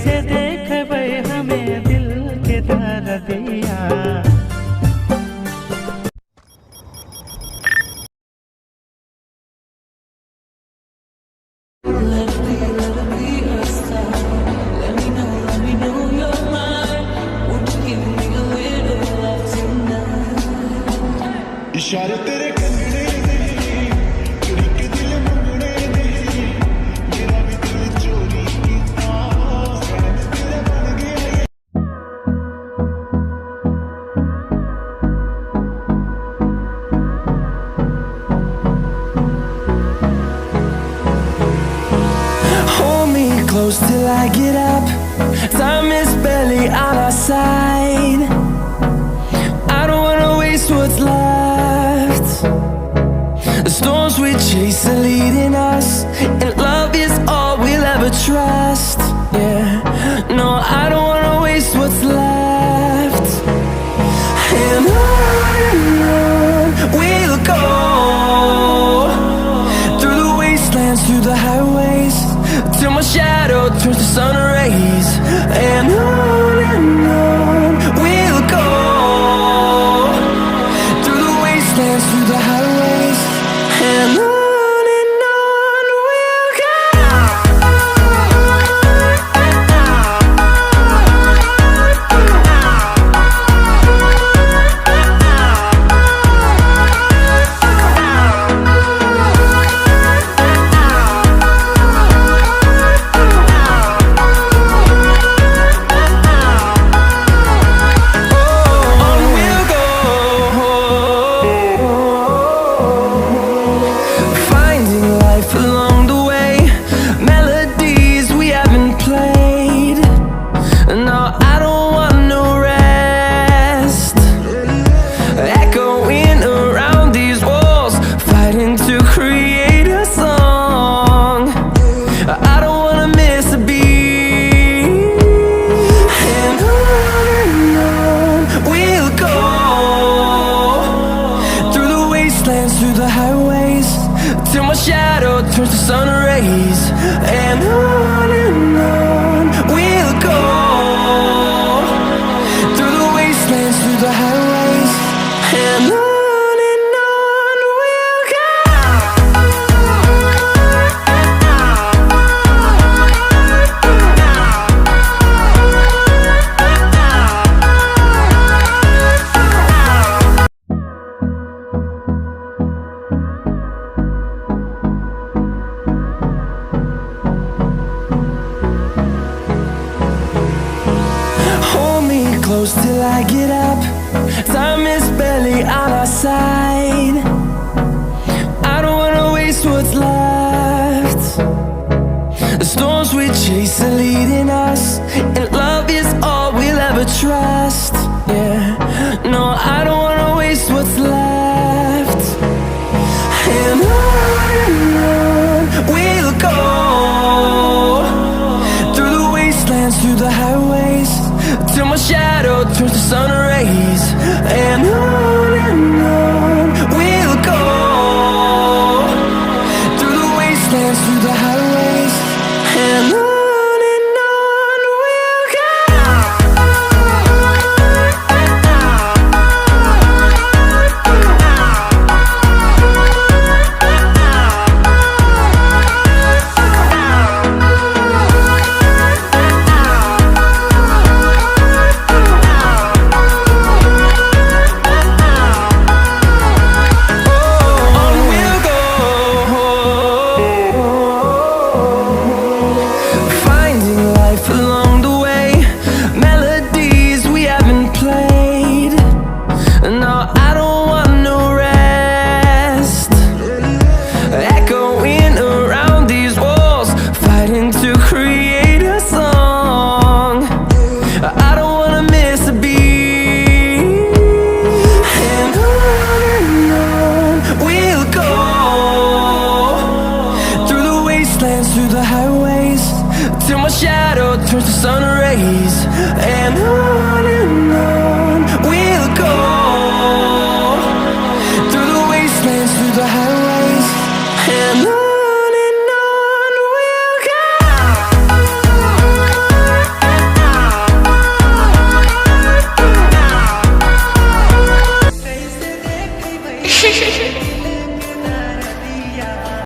कैसे देखबै हमें दिल के दर्दिया। इशारे तेरे कंगने नहीं, के दिल मंगने नहीं, मेरा भी दिल चोरी कीता, फैन तेरा बन गया। Hold me close till I get up. Time is barely on our side. I don't wanna waste what's left. The storms we chase are leading us, and love is all we'll ever trust. Yeah, no, I don't wanna waste what's left. And on we'll go, through the wastelands, through the highways, till my shadow turns to sun rays. And on we'll go, through the wastelands, through the highways, and on we'll go. Through the highways, till my shadow turns to sun rays. And on we'll go, through the wastelands, through the highways, and on we'll go. Close till I get up. Time is barely on our side. I don't wanna waste what's left. The storms we chase are leading us, and love is all we'll ever trust. Yeah, no, I don't wanna waste what's left. And on we'll go, through the wastelands, through the highways, till my shadow turns to sun rays. And on we'll go, through the wastelands, through the highways, and on we'll go. Through the highways, till my shadow turns to sun rays. And on